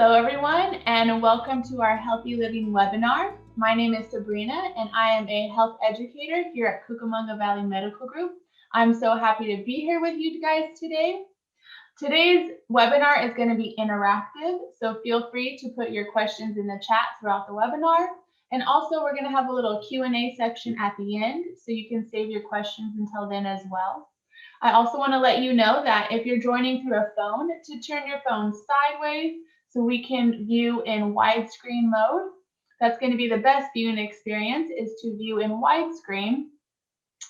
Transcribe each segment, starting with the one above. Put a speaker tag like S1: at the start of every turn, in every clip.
S1: Hello everyone, and welcome to our Healthy Living webinar. My name is Sabrina and I am a health educator here at Cucamonga Valley Medical Group. I'm so happy to be here with you guys today. Today's webinar is going to be interactive, so feel free to put your questions in the chat throughout the webinar. And also we're going to have a little Q&A section at the end, so you can save your questions until then as well. I also want to let you know that if you're joining through a phone, to turn your phone sideways so we can view in widescreen mode. That's going to be the best viewing experience, is to view in widescreen.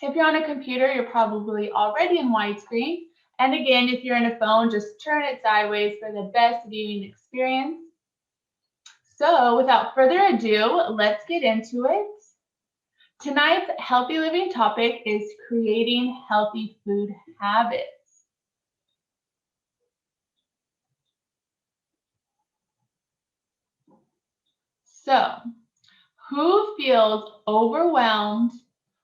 S1: If you're on a computer, you're probably already in widescreen. And again, if you're in a phone, just turn it sideways for the best viewing experience. So without further ado, let's get into it. Tonight's healthy living topic is creating healthy food habits. So, who feels overwhelmed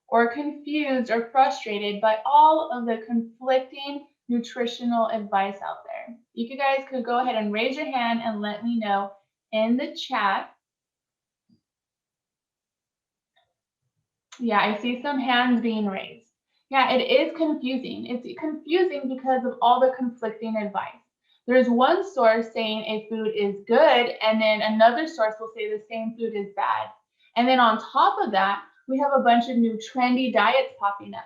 S1: or confused or frustrated by all of the conflicting nutritional advice out there? You guys could go ahead and raise your hand and let me know in the chat. Yeah, I see some hands being raised. Yeah, it is confusing. It's confusing because of all the conflicting advice. There's one source saying a food is good, and then another source will say the same food is bad. And then on top of that, we have a bunch of new trendy diets popping up.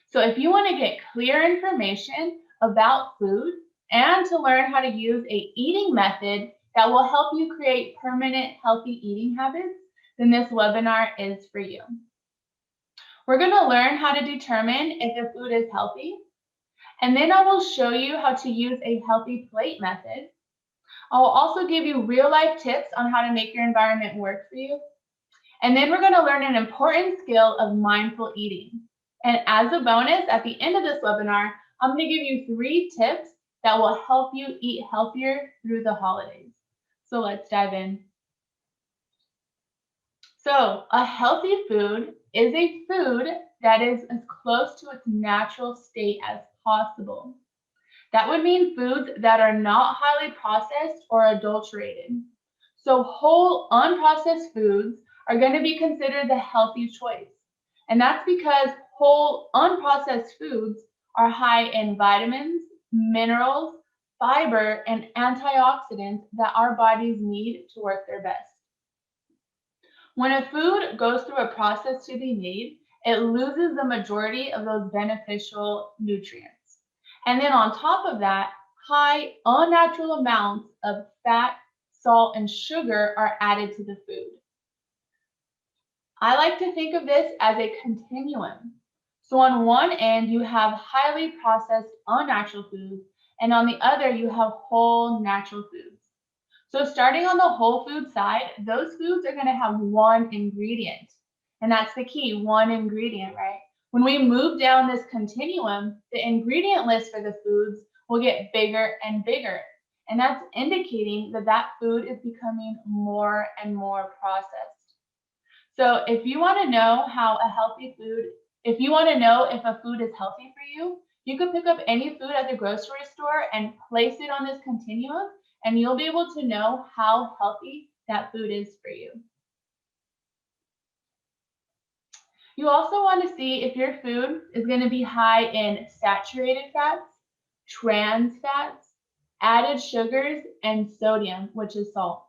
S1: So if you want to get clear information about food and to learn how to use an eating method that will help you create permanent healthy eating habits, then this webinar is for you. We're going to learn how to determine if a food is healthy, and then I will show you how to use a healthy plate method. I will also give you real-life tips on how to make your environment work for you. And then we're going to learn an important skill of mindful eating. And as a bonus, at the end of this webinar, I'm going to give you 3 tips that will help you eat healthier through the holidays. So let's dive in. So a healthy food is a food that is as close to its natural state as possible. That would mean foods that are not highly processed or adulterated. So whole unprocessed foods are going to be considered the healthy choice. And that's because whole unprocessed foods are high in vitamins, minerals, fiber, and antioxidants that our bodies need to work their best. When a food goes through a process to be made, it loses the majority of those beneficial nutrients. And then on top of that, high unnatural amounts of fat, salt, and sugar are added to the food. I like to think of this as a continuum. So on one end, you have highly processed unnatural foods, and on the other, you have whole natural foods. So starting on the whole food side, those foods are going to have one ingredient. And that's the key, one ingredient, right? When we move down this continuum, the ingredient list for the foods will get bigger and bigger. And that's indicating that that food is becoming more and more processed. So if you want to know how a healthy food, if you want to know if a food is healthy for you, you could pick up any food at the grocery store and place it on this continuum, and you'll be able to know how healthy that food is for you. You also want to see if your food is going to be high in saturated fats, trans fats, added sugars, and sodium, which is salt.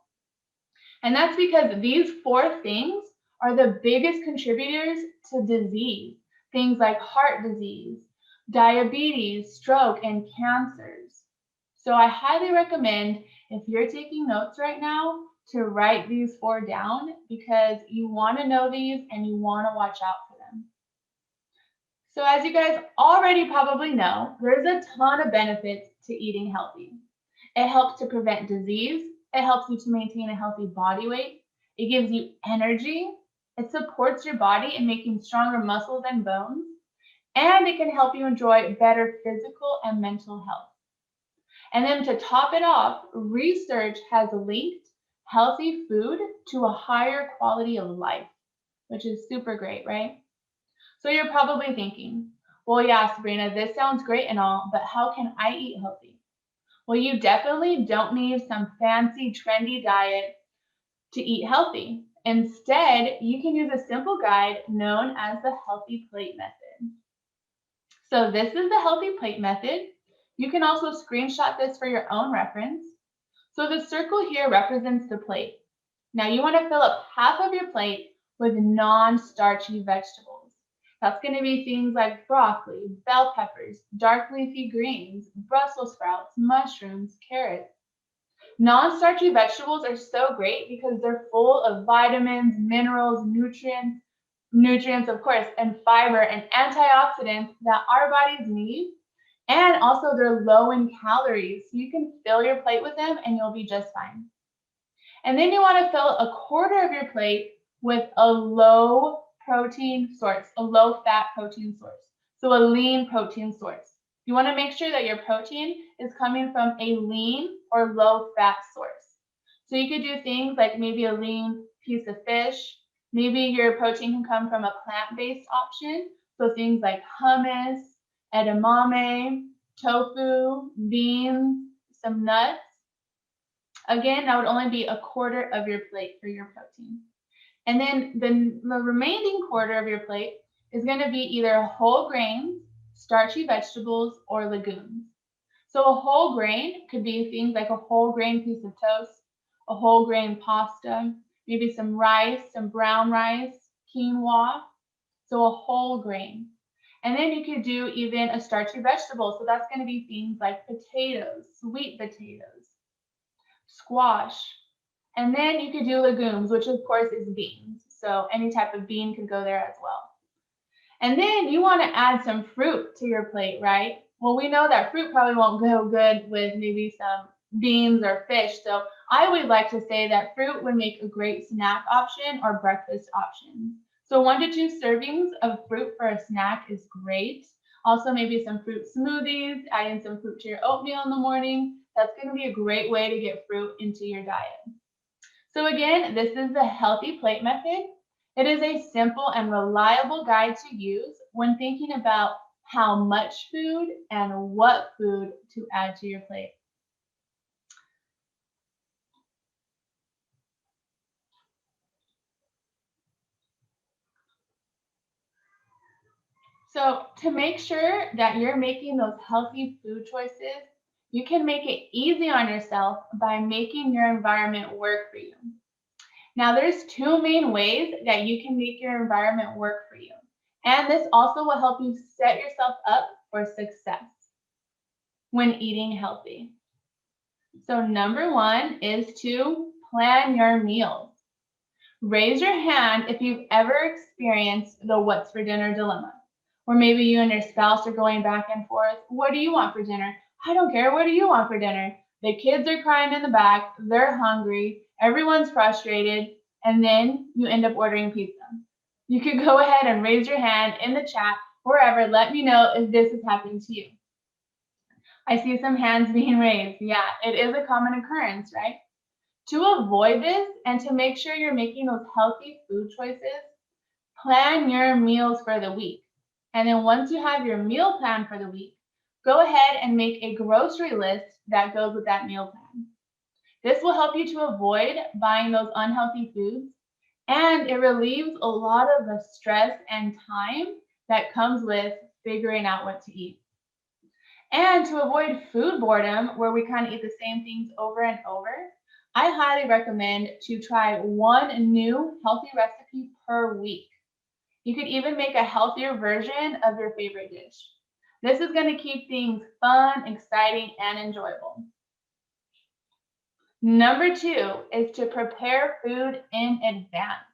S1: And that's because these 4 things are the biggest contributors to disease, things like heart disease, diabetes, stroke, and cancers. So I highly recommend, if you're taking notes right now, to write these 4 down, because you want to know these and you want to watch out for them. So as you guys already probably know, there's a ton of benefits to eating healthy. It helps to prevent disease. It helps you to maintain a healthy body weight. It gives you energy. It supports your body in making stronger muscles and bones. And it can help you enjoy better physical and mental health. And then to top it off, research has linked healthy food to a higher quality of life, which is super great, right? So you're probably thinking, well, yeah, Sabrina, this sounds great and all, but how can I eat healthy? Well, you definitely don't need some fancy, trendy diet to eat healthy. Instead, you can use a simple guide known as the Healthy Plate Method. So this is the Healthy Plate Method. You can also screenshot this for your own reference. So the circle here represents the plate. Now you want to fill up half of your plate with non-starchy vegetables. That's going to be things like broccoli, bell peppers, dark leafy greens, Brussels sprouts, mushrooms, carrots. Non-starchy vegetables are so great because they're full of vitamins, minerals, nutrients of course, and fiber and antioxidants that our bodies need. And also they're low in calories, so you can fill your plate with them and you'll be just fine. And then you want to fill a quarter of your plate with a low protein source, a low fat protein source. So a lean protein source. You want to make sure that your protein is coming from a lean or low fat source. So you could do things like maybe a lean piece of fish. Maybe your protein can come from a plant-based option. So things like hummus, edamame, tofu, beans, some nuts. Again, that would only be a quarter of your plate for your protein. And then the remaining quarter of your plate is going to be either whole grains, starchy vegetables, or legumes. So a whole grain could be things like a whole grain piece of toast, a whole grain pasta, maybe some rice, some brown rice, quinoa. So a whole grain. And then you could do even a starchy vegetable. So that's going to be things like potatoes, sweet potatoes, squash. And then you could do legumes, which of course is beans. So any type of bean could go there as well. And then you want to add some fruit to your plate, right? Well, we know that fruit probably won't go good with maybe some beans or fish. So I would like to say that fruit would make a great snack option or breakfast option. So 1 to 2 servings of fruit for a snack is great. Also maybe some fruit smoothies, adding some fruit to your oatmeal in the morning. That's going to be a great way to get fruit into your diet. So again, this is the Healthy Plate Method. It is a simple and reliable guide to use when thinking about how much food and what food to add to your plate. So to make sure that you're making those healthy food choices, you can make it easy on yourself by making your environment work for you. Now there's 2 main ways that you can make your environment work for you. And this also will help you set yourself up for success when eating healthy. So number 1 is to plan your meals. Raise your hand if you've ever experienced the what's for dinner dilemma. Or maybe you and your spouse are going back and forth. What do you want for dinner? I don't care. What do you want for dinner? The kids are crying in the back. They're hungry. Everyone's frustrated. And then you end up ordering pizza. You can go ahead and raise your hand in the chat, wherever. Let me know if this has happened to you. I see some hands being raised. Yeah, it is a common occurrence, right? To avoid this and to make sure you're making those healthy food choices, plan your meals for the week. And then once you have your meal plan for the week, go ahead and make a grocery list that goes with that meal plan. This will help you to avoid buying those unhealthy foods, and it relieves a lot of the stress and time that comes with figuring out what to eat. And to avoid food boredom, where we kind of eat the same things over and over, I highly recommend to try 1 new healthy recipe per week. You could even make a healthier version of your favorite dish. This is going to keep things fun, exciting, and enjoyable. Number 2 is to prepare food in advance.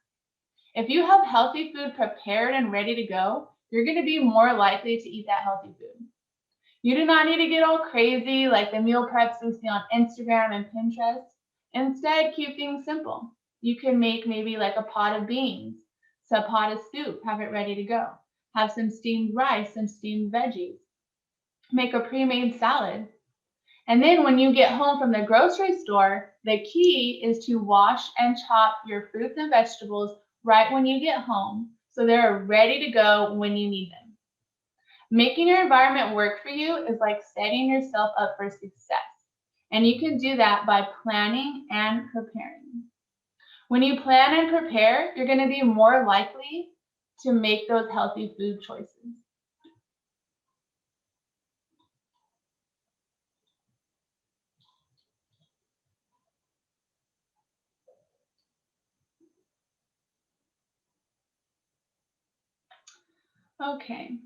S1: If you have healthy food prepared and ready to go, you're going to be more likely to eat that healthy food. You do not need to get all crazy like the meal preps we see on Instagram and Pinterest. Instead, keep things simple. You can make maybe like a pot of beans, a pot of soup, have it ready to go. Have some steamed rice, some steamed veggies. Make a pre-made salad. And then when you get home from the grocery store, the key is to wash and chop your fruits and vegetables right when you get home so they're ready to go when you need them. Making your environment work for you is like setting yourself up for success. And you can do that by planning and preparing. When you plan and prepare, you're going to be more likely to make those healthy food choices. Okay.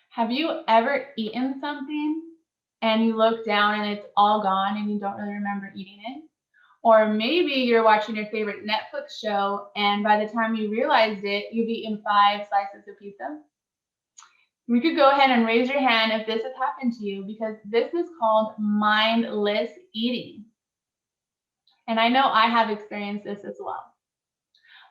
S1: Have you ever eaten something and you look down and it's all gone and you don't really remember eating it? Or maybe you're watching your favorite Netflix show and by the time you realized it, you've eaten 5 slices of pizza? We could go ahead and raise your hand if this has happened to you because this is called mindless eating. And I know I have experienced this as well.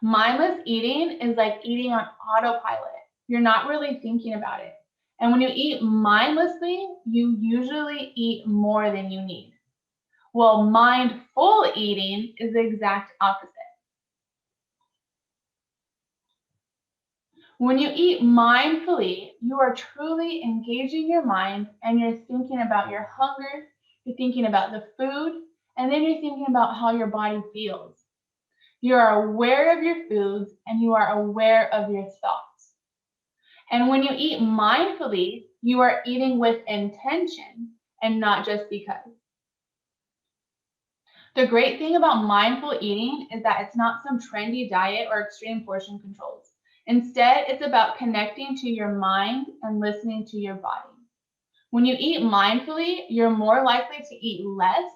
S1: Mindless eating is like eating on autopilot. You're not really thinking about it. And when you eat mindlessly, you usually eat more than you need. Well, mindful eating is the exact opposite. When you eat mindfully, you are truly engaging your mind and you're thinking about your hunger, you're thinking about the food, and then you're thinking about how your body feels. You are aware of your foods and you are aware of your thoughts. And when you eat mindfully, you are eating with intention and not just because. The great thing about mindful eating is that it's not some trendy diet or extreme portion controls. Instead, it's about connecting to your mind and listening to your body. When you eat mindfully, you're more likely to eat less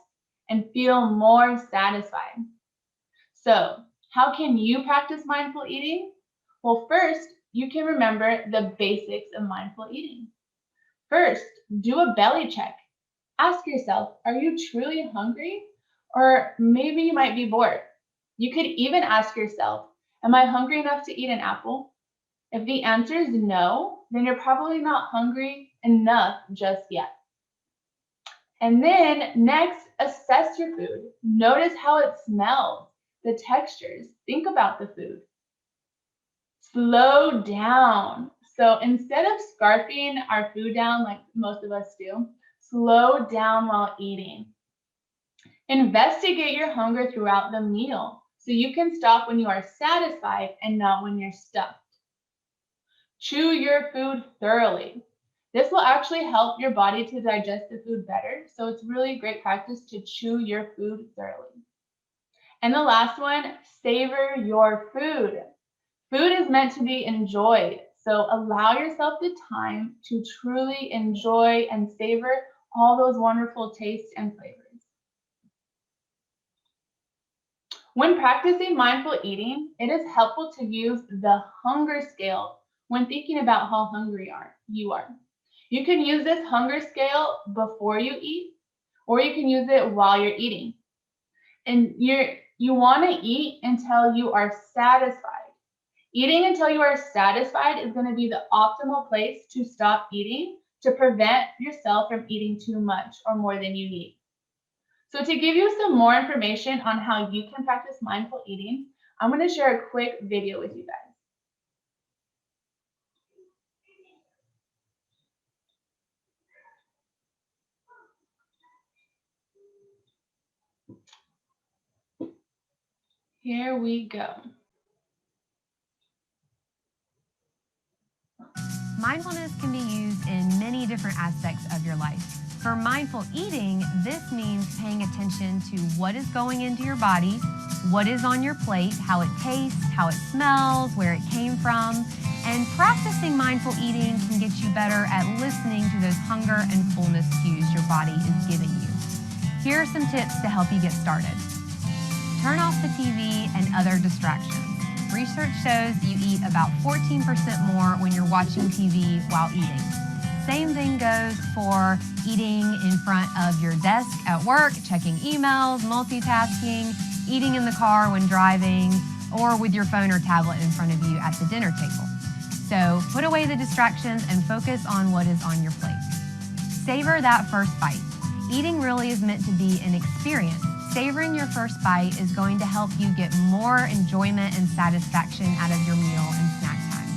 S1: and feel more satisfied. So, how can you practice mindful eating? Well, first, you can remember the basics of mindful eating. First, do a belly check. Ask yourself, are you truly hungry? Or maybe you might be bored. You could even ask yourself, am I hungry enough to eat an apple? If the answer is no, then you're probably not hungry enough just yet. And then next, assess your food. Notice how it smells, the textures. Think about the food. Slow down. So instead of scarfing our food down like most of us do, slow down while eating. Investigate your hunger throughout the meal so you can stop when you are satisfied and not when you're stuffed. Chew your food thoroughly. This will actually help your body to digest the food better, so it's really great practice to chew your food thoroughly. And the last one, savor your food. Food is meant to be enjoyed, so allow yourself the time to truly enjoy and savor all those wonderful tastes and flavors. When practicing mindful eating, it is helpful to use the hunger scale when thinking about how hungry you are. You can use this hunger scale before you eat, or you can use it while you're eating. And you want to eat until you are satisfied. Eating until you are satisfied is going to be the optimal place to stop eating to prevent yourself from eating too much or more than you need. So to give you some more information on how you can practice mindful eating, I'm going to share a quick video with you guys. Here we go.
S2: Mindfulness can be used in many different aspects of your life. For mindful eating, this means paying attention to what is going into your body, what is on your plate, how it tastes, how it smells, where it came from, and practicing mindful eating can get you better at listening to those hunger and fullness cues your body is giving you. Here are some tips to help you get started. Turn off the TV and other distractions. Research shows you eat about 14% more when you're watching TV while eating. Same thing goes for eating in front of your desk at work, checking emails, multitasking, eating in the car when driving, or with your phone or tablet in front of you at the dinner table. So put away the distractions and focus on what is on your plate. Savor that first bite. Eating really is meant to be an experience. Savoring your first bite is going to help you get more enjoyment and satisfaction out of your meal and snack time.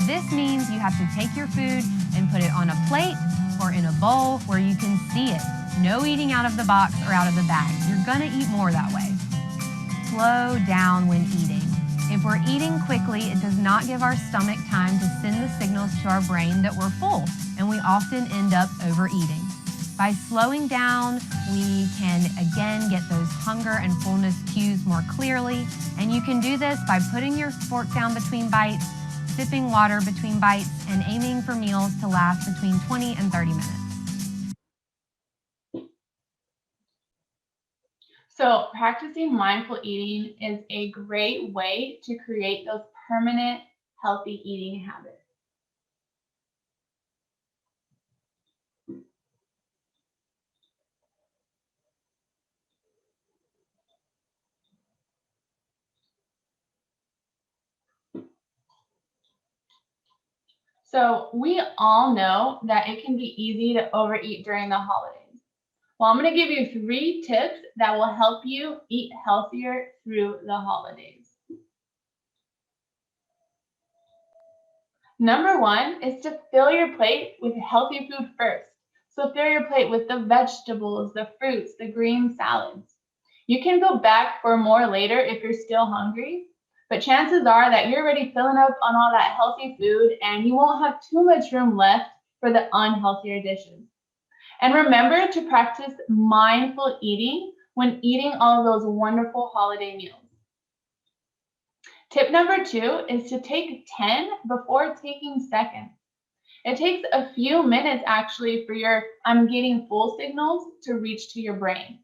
S2: This means you have to take your food and put it on a plate or in a bowl where you can see it. No eating out of the box or out of the bag. You're gonna eat more that way. Slow down when eating. If we're eating quickly, it does not give our stomach time to send the signals to our brain that we're full, and we often end up overeating. By slowing down, we can again get those hunger and fullness cues more clearly, and you can do this by putting your fork down between bites, sipping water between bites, and aiming for meals to last between 20 and 30 minutes.
S1: So practicing mindful eating is a great way to create those permanent healthy eating habits. So we all know that it can be easy to overeat during the holidays. Well, I'm going to give you 3 tips that will help you eat healthier through the holidays. Number 1 is to fill your plate with healthy food first. So fill your plate with the vegetables, the fruits, the green salads. You can go back for more later if you're still hungry, but chances are that you're already filling up on all that healthy food and you won't have too much room left for the unhealthier dishes. And remember to practice mindful eating when eating all of those wonderful holiday meals. Tip number 2 is to take 10 before taking seconds. It takes a few minutes actually for your I'm getting full signals to reach to your brain.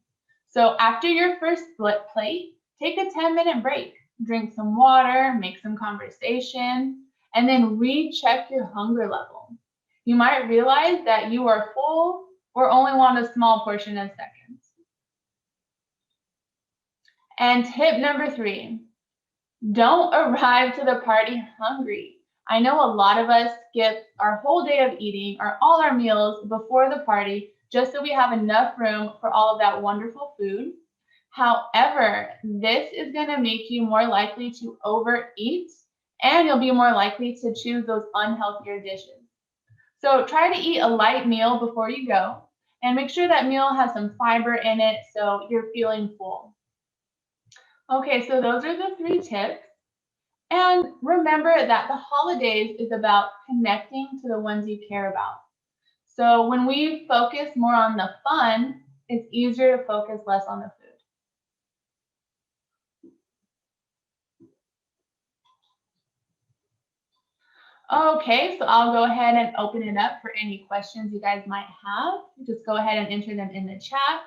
S1: So after your first split plate, take a 10-minute break, drink some water, make some conversation, and then recheck your hunger level. You might realize that you are full or only want a small portion in seconds. And tip number 3, don't arrive to the party hungry. I know a lot of us skip our whole day of eating or all our meals before the party just so we have enough room for all of that wonderful food. However, this is going to make you more likely to overeat and you'll be more likely to choose those unhealthier dishes. So try to eat a light meal before you go and make sure that meal has some fiber in it so you're feeling full. Okay, so those are the 3 tips. And remember that the holidays is about connecting to the ones you care about. So when we focus more on the fun, it's easier to focus less on the food. Okay, so I'll go ahead and open it up for any questions you guys might have. Just go ahead and enter them in the chat.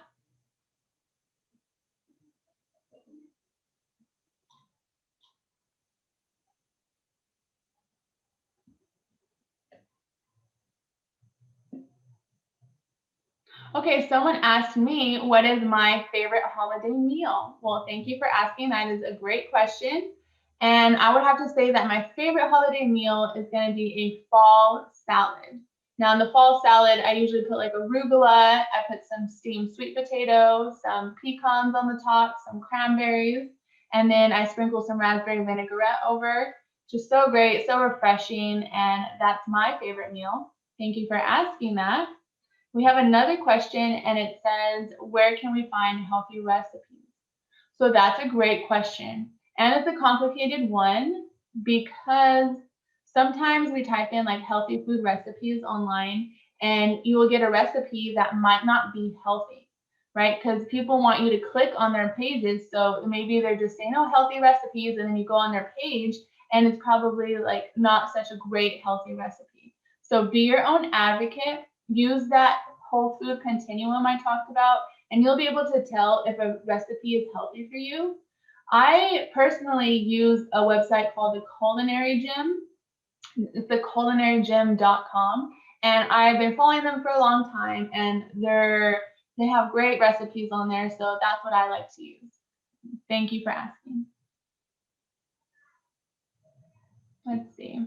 S1: Okay, someone asked me, what is my favorite holiday meal? Well, thank you for asking. That is a great question. And I would have to say that my favorite holiday meal is going to be a fall salad. Now, in the fall salad, I usually put like arugula, I put some steamed sweet potatoes, some pecans on the top, some cranberries, and then I sprinkle some raspberry vinaigrette over. Just so great, so refreshing, and that's my favorite meal. Thank you for asking that. We have another question and it says, where can we find healthy recipes? So that's a great question. And it's a complicated one because sometimes we type in like healthy food recipes online and you will get a recipe that might not be healthy, right? Because people want you to click on their pages. So maybe they're just saying, oh, healthy recipes. And then you go on their page and it's probably like not such a great healthy recipe. So be your own advocate. Use that whole food continuum I talked about, and you'll be able to tell if a recipe is healthy for you. I personally use a website called the Culinary Gym. It's theculinarygym.com, and I've been following them for a long time, and they have great recipes on there, so that's what I like to use. Thank you for asking. Let's see.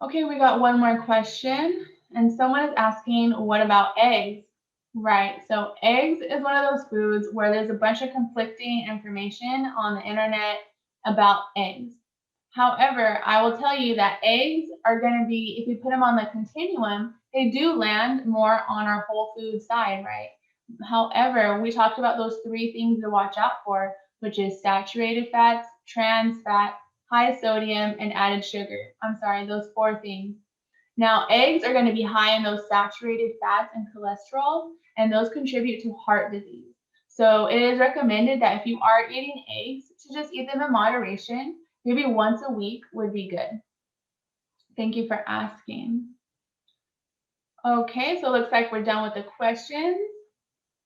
S1: Okay, we got one more question. And someone is asking, what about eggs? Right, so eggs is one of those foods where there's a bunch of conflicting information on the internet about eggs. However, I will tell you that eggs are going to be, if we put them on the continuum, they do land more on our whole food side, right? However, we talked about those three things to watch out for, which is saturated fats, trans fat, high sodium, and added sugar. I'm sorry, those four things. Now, eggs are going to be high in those saturated fats and cholesterol, and those contribute to heart disease. So it is recommended that if you are eating eggs, to just eat them in moderation. Maybe once a week would be good. Thank you for asking. Okay, so it looks like we're done with the questions.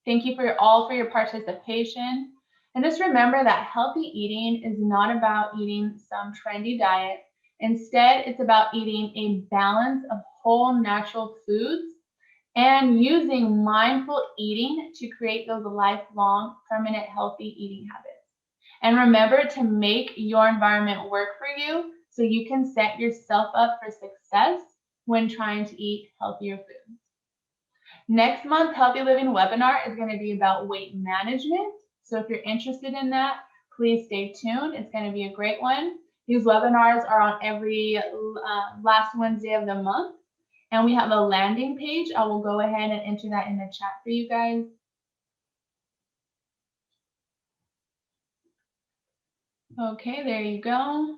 S1: Thank you for your participation. And just remember that healthy eating is not about eating some trendy diet. Instead, it's about eating a balance of whole natural foods and using mindful eating to create those lifelong, permanent, healthy eating habits. And remember to make your environment work for you so you can set yourself up for success when trying to eat healthier foods. Next month's Healthy Living webinar is going to be about weight management. So if you're interested in that, please stay tuned. It's going to be a great one. These webinars are on every last Wednesday of the month. And we have a landing page. I will go ahead and enter that in the chat for you guys. Okay, there you go.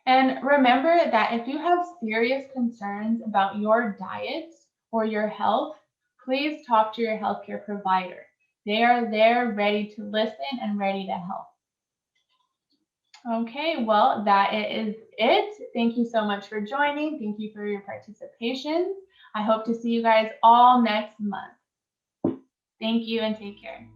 S1: And remember that if you have serious concerns about your diet or your health, please talk to your healthcare provider. They are there ready to listen and ready to help. Okay, well, that is it. Thank you so much for joining. Thank you for your participation. I hope to see you guys all next month. Thank you and take care.